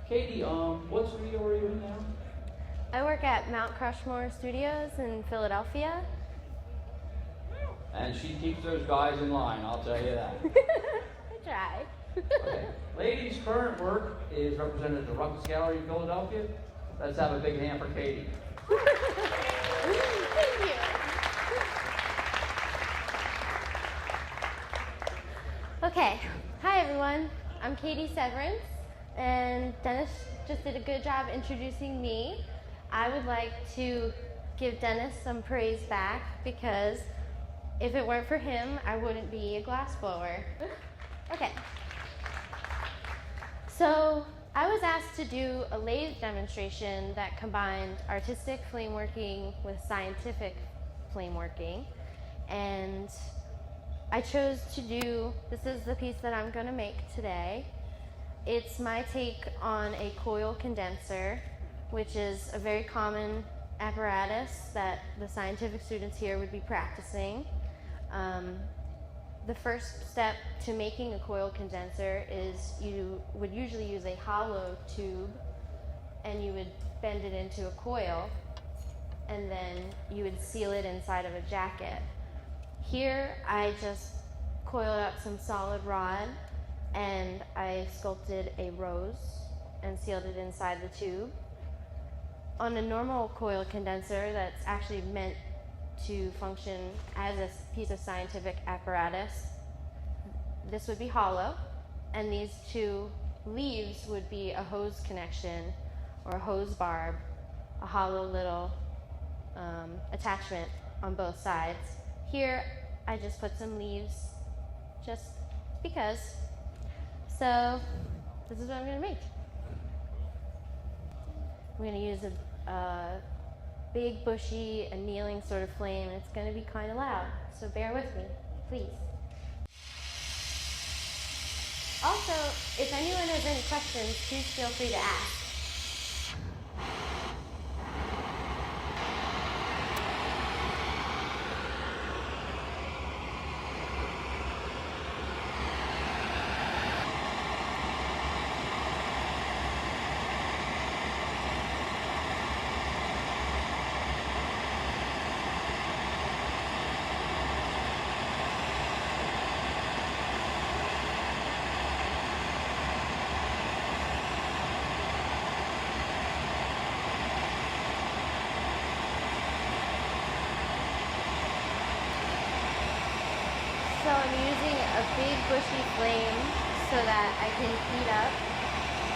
Katie, what studio are you in now? I work at Mount Crushmore Studios in Philadelphia. And she keeps those guys in line, I'll tell you that. I try. Okay. Ladies' current work is represented at the Ruckus Gallery in Philadelphia. Let's have a big hand for Katie. Thank you. Okay. Hi, everyone. I'm Katie Severance, and Dennis just did a good job introducing me. I would like to give Dennis some praise back because if it weren't for him, I wouldn't be a glassblower. Okay. So I was asked to do a lathe demonstration that combined artistic flameworking with scientific flameworking, and I chose to do, this is the piece that I'm going to make today. It's my take on a coil condenser, which is a very common apparatus that the scientific students here would be practicing. The first step to making a coil condenser is you would usually use a hollow tube and you would bend it into a coil and then you would seal it inside of a jacket. Here I just coiled up some solid rod and I sculpted a rose and sealed it inside the tube. On a normal coil condenser that's actually meant to function as a piece of scientific apparatus, this would be hollow, and these two leaves would be a hose connection or a hose barb, a hollow little attachment on both sides. Here, I just put some leaves just because. So, this is what I'm going to make. I'm going to use a big, bushy, annealing sort of flame, and it's going to be kind of loud, so bear with me, please. Also, if anyone has any questions, please feel free to ask. So I'm using a big bushy flame so that I can heat up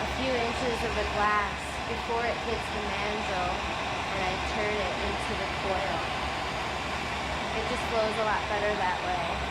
a few inches of the glass before it hits the mandrel and I turn it into the coil. It just flows a lot better that way.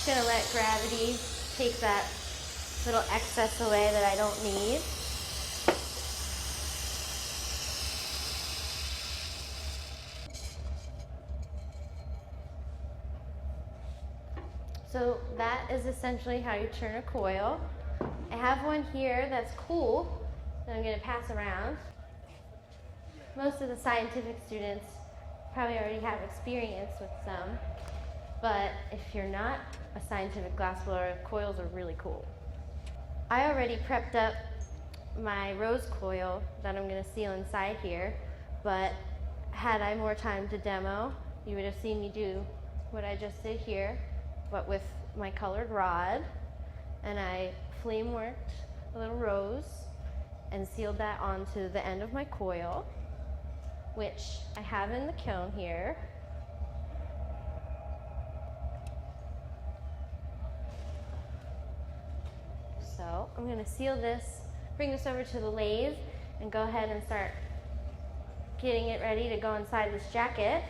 Just gonna let gravity take that little excess away that I don't need. So that is essentially how you turn a coil. I have one here that's cool that I'm gonna pass around. Most of the scientific students probably already have experience with some, but if you're not a scientific glassblower, coils are really cool. I already prepped up my rose coil that I'm gonna seal inside here, but had I more time to demo, you would have seen me do what I just did here, but with my colored rod, and I flame worked a little rose and sealed that onto the end of my coil, which I have in the kiln here. So I'm going to seal this, bring this over to the lathe, and go ahead and start getting it ready to go inside this jacket.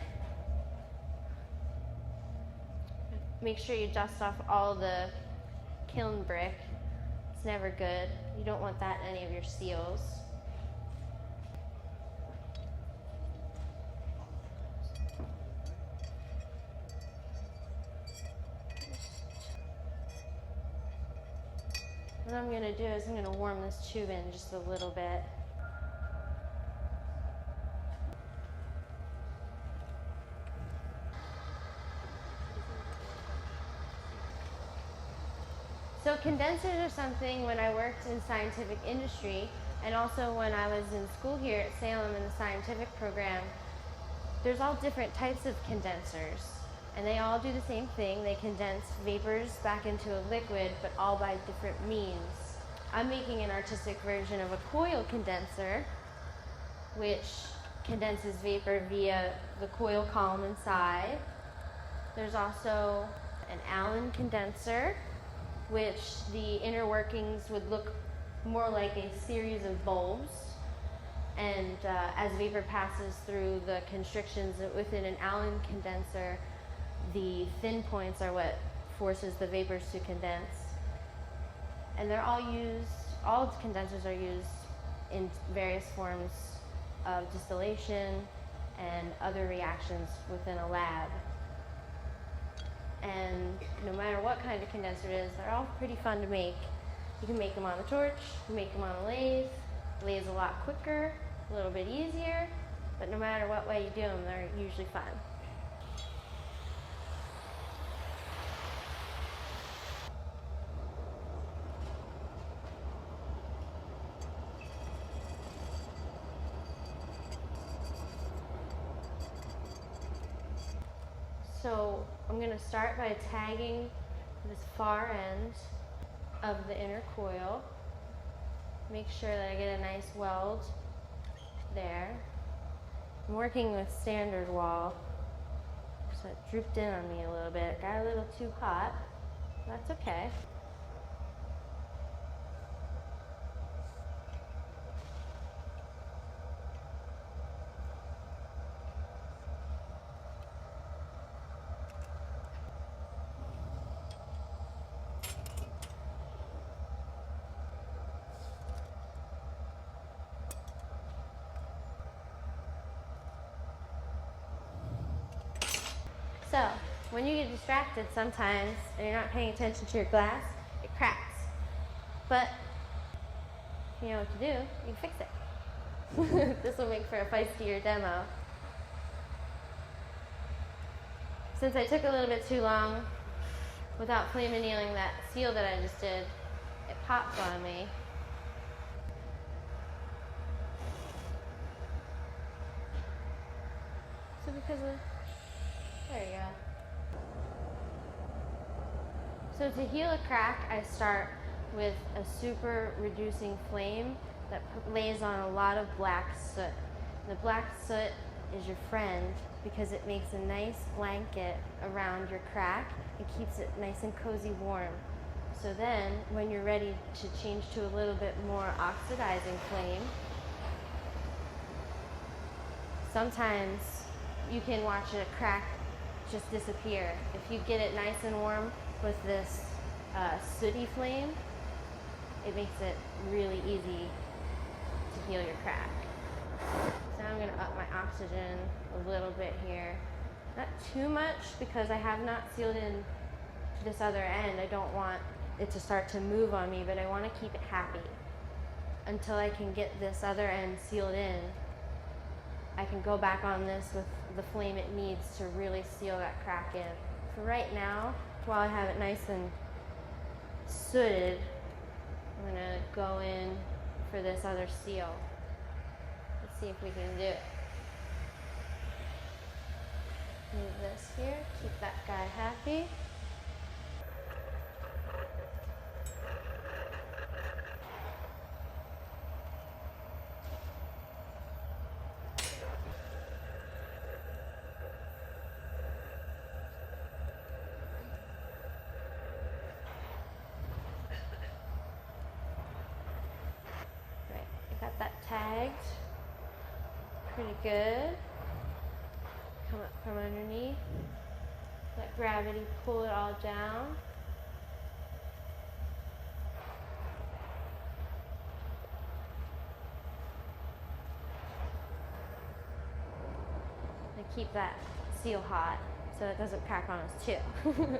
Make sure you dust off all the kiln brick. It's never good. You don't want that in any of your seals. What I'm going to do is I'm going to warm this tube in just a little bit. So condensers are something when I worked in scientific industry, and also when I was in school here at Salem in the scientific program, there's all different types of condensers, and they all do the same thing. They condense vapors back into a liquid, but all by different means. I'm making an artistic version of a coil condenser, which condenses vapor via the coil column inside. There's also an Allen condenser, which the inner workings would look more like a series of bulbs. And as vapor passes through the constrictions within an Allen condenser, the thin points are what forces the vapors to condense. And they're all condensers are used in various forms of distillation and other reactions within a lab. And no matter what kind of condenser it is, they're all pretty fun to make. You can make them on the torch, you can make them on a lathe. The lathe's a lot quicker, a little bit easier, but no matter what way you do them, they're usually fun. So I'm going to start by tagging this far end of the inner coil. Make sure that I get a nice weld there. I'm working with standard wall, so it drooped in on me a little bit. It got a little too hot. That's okay. So, when you get distracted sometimes and you're not paying attention to your glass, it cracks. But, you know what to do, you can fix it. This will make for a feistier demo. Since I took a little bit too long without flame annealing that seal that I just did, it popped on me. So because of there you go. So to heal a crack, I start with a super reducing flame that lays on a lot of black soot. The black soot is your friend because it makes a nice blanket around your crack and keeps it nice and cozy warm. So then, when you're ready to change to a little bit more oxidizing flame, sometimes you can watch a crack just disappear. If you get it nice and warm with this sooty flame, it makes it really easy to heal your crack. So now I'm going to up my oxygen a little bit here. Not too much because I have not sealed in to this other end. I don't want it to start to move on me, but I want to keep it happy. Until I can get this other end sealed in, I can go back on this with the flame it needs to really seal that crack in. For right now, while I have it nice and sooted, I'm going to go in for this other seal. Let's see if we can do it. Move this here, keep that guy happy. Pretty good. Come up from underneath. Let gravity pull it all down. And keep that seal hot so it doesn't crack on us too.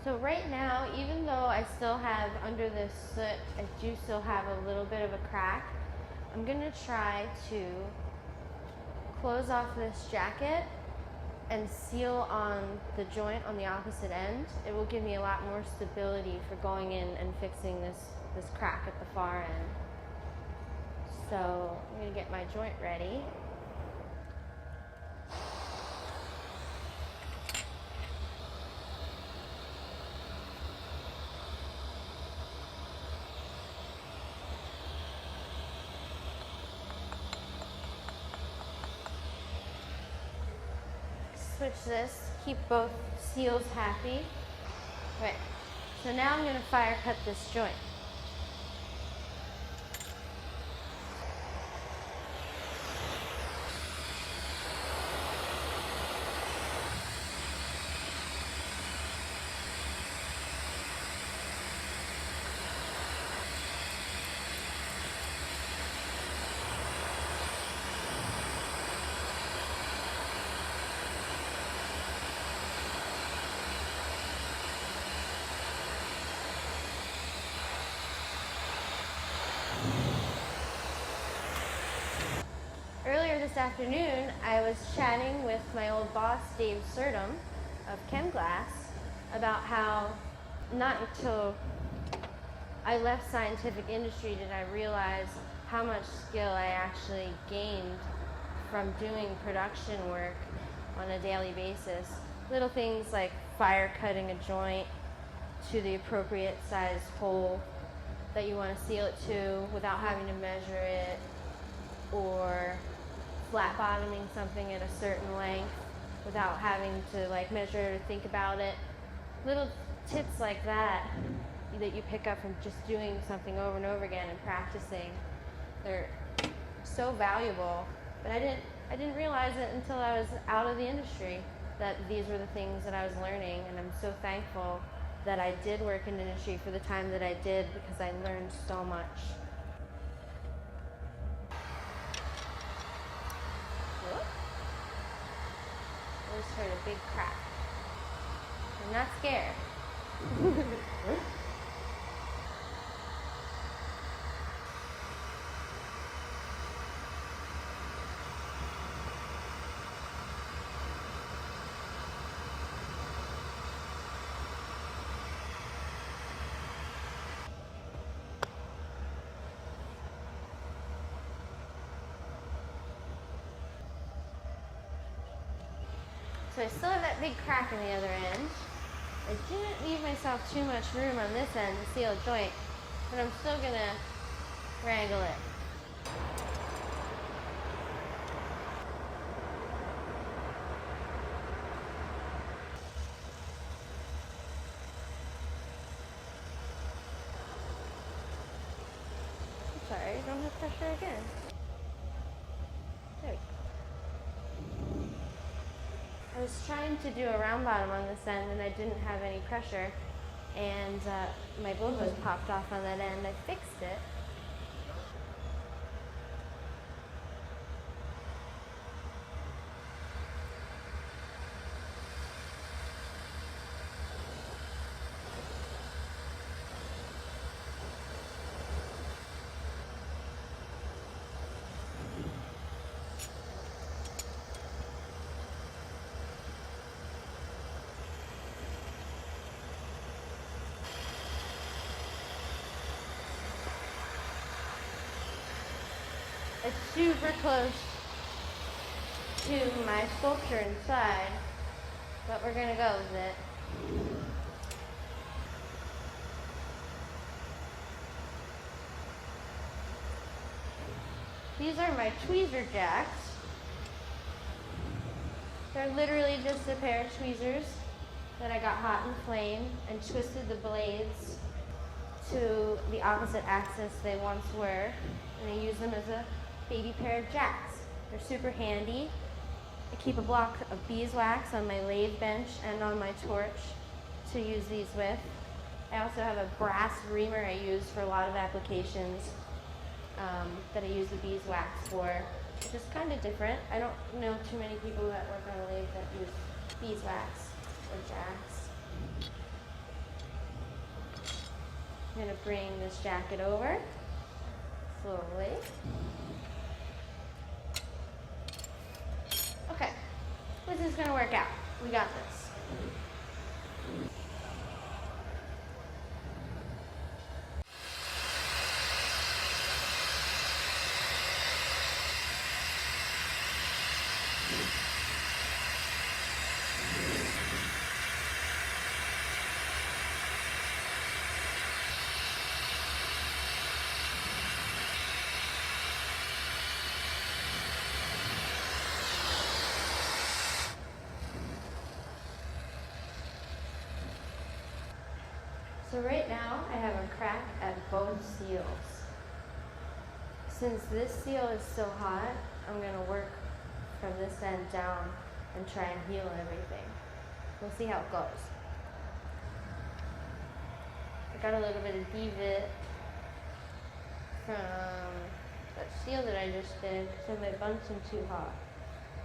So right now, even though I still have under this soot, I do still have a little bit of a crack. I'm gonna try to close off this jacket and seal on the joint on the opposite end. It will give me a lot more stability for going in and fixing this crack at the far end. So I'm gonna get my joint ready. Switch this, keep both seals happy. Right, so now I'm going to fire cut this joint. Earlier this afternoon, I was chatting with my old boss, Dave Surdom of ChemGlass, about how not until I left scientific industry did I realize how much skill I actually gained from doing production work on a daily basis. Little things like fire cutting a joint to the appropriate size hole that you want to seal it to without having to measure it, or flat bottoming something at a certain length without having to like measure it or think about it. Little tips like that that you pick up from just doing something over and over again and practicing. They're so valuable, but I didn't realize it until I was out of the industry that these were the things that I was learning, and I'm so thankful that I did work in industry for the time that I did because I learned so much. I just heard a big crack. I'm not scared. So I still have that big crack in the other end. I didn't leave myself too much room on this end to seal a joint, but I'm still gonna wrangle it. I'm sorry, I don't have pressure again. There we go. I was trying to do a round bottom on this end and I didn't have any pressure, and my bolt was popped off on that end. I fixed it. It's super close to my sculpture inside, but we're gonna go with it. These are my tweezer jacks. They're literally just a pair of tweezers that I got hot and flame and twisted the blades to the opposite axis they once were, and I use them as a baby pair of jacks. They're super handy. I keep a block of beeswax on my lathe bench and on my torch to use these with. I also have a brass reamer I use for a lot of applications that I use the beeswax for, which is kind of different. I don't know too many people that work on a lathe that use beeswax or jacks. I'm going to bring this jacket over slowly. Okay, this is going to work out. We got this. So right now I have a crack at both seals. Since this seal is so hot, I'm going to work from this end down and try and heal everything. We'll see how it goes. I got a little bit of divot from that seal that I just did, so my bunsen too hot.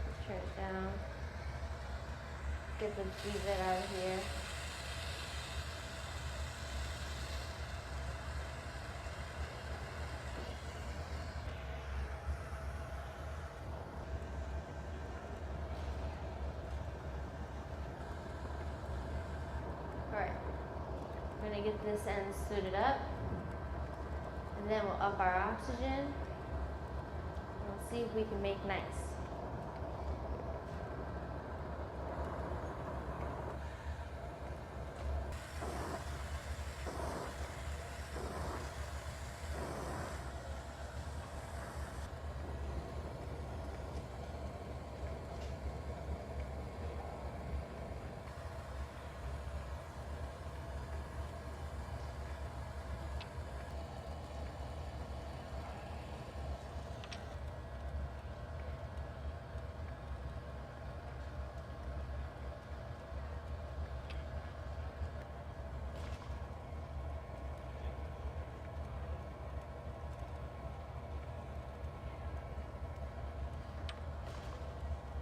Let's turn it down. Get the divot out of here. Alright, I'm going to get this end suited up, and then we'll up our oxygen, and we'll see if we can make nice.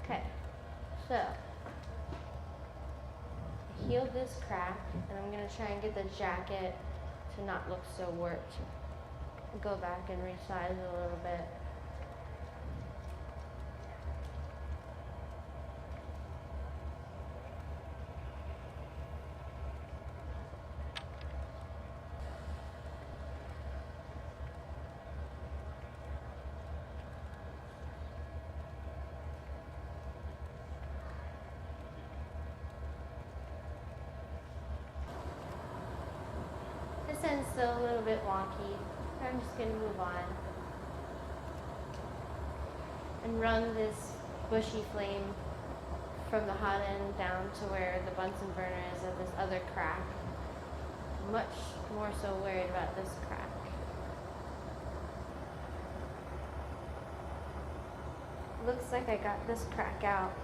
Okay, so I healed this crack, and I'm going to try and get the jacket to not look so warped. Go back and resize it a little bit. This end's still a little bit wonky. I'm just going to move on and run this bushy flame from the hot end down to where the Bunsen burner is at this other crack. Much more so worried about this crack. Looks like I got this crack out.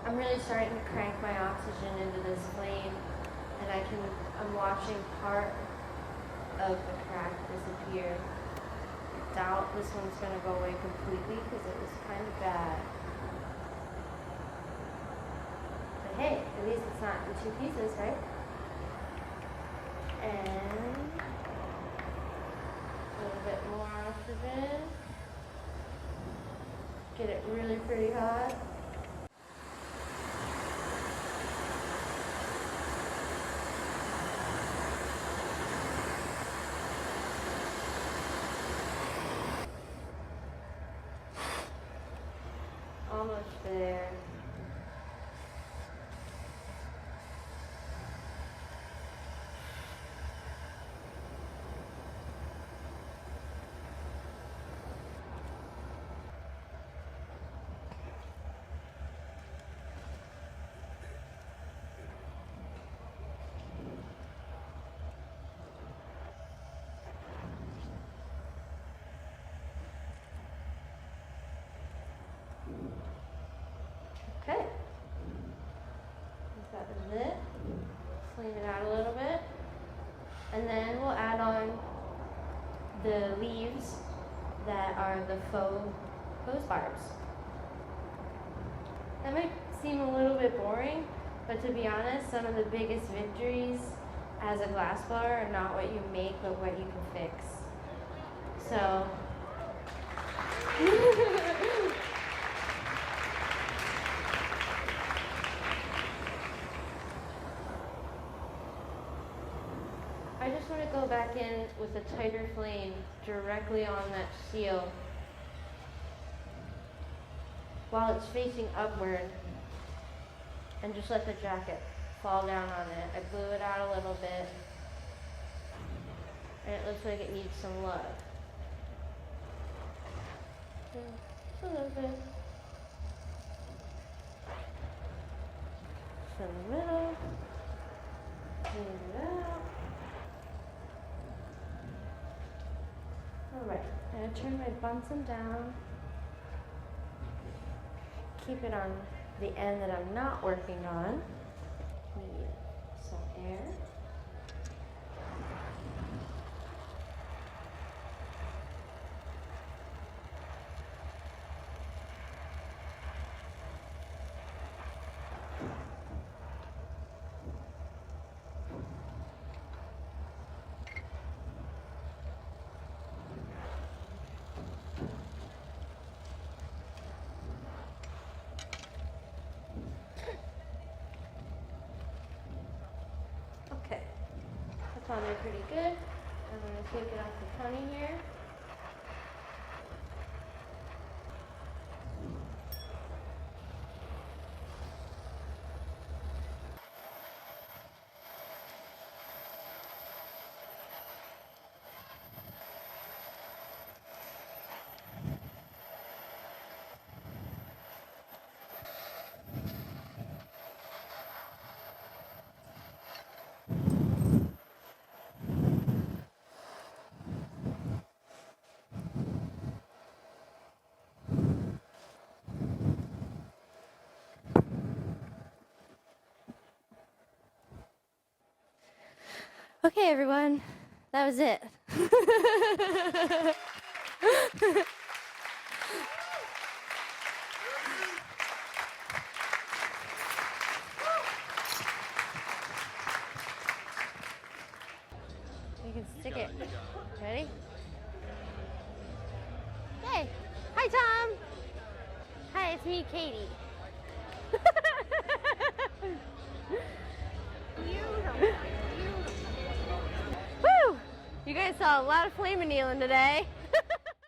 I'm really starting to crank my oxygen into this flame, and I'm watching part of the crack disappear. I doubt this one's going to go away completely because it was kind of bad. But hey, at least it's not in two pieces, right? And a little bit more oxygen. Get it really pretty hot. Almost there. it, flame it out a little bit, and then we'll add on the leaves that are the faux hose barbs. That might seem a little bit boring, but to be honest, some of the biggest victories as a glass blower are not what you make, but what you can fix. So, I just want to go back in with a tighter flame directly on that seal while it's facing upward, and just let the jacket fall down on it. I blew it out a little bit, and it looks like it needs some love. Just a little bit. Just in the middle. Clean it out. Alright, I'm going to turn my Bunsen down. Keep it on the end that I'm not working on. Need some air. Okay, that's on there pretty good. I'm going to take it off the honey here. Okay, everyone, that was it. You can stick it. Ready? Hey, hi, Tom. Hi, it's me, Katie. Woo! You guys saw a lot of flame annealing today.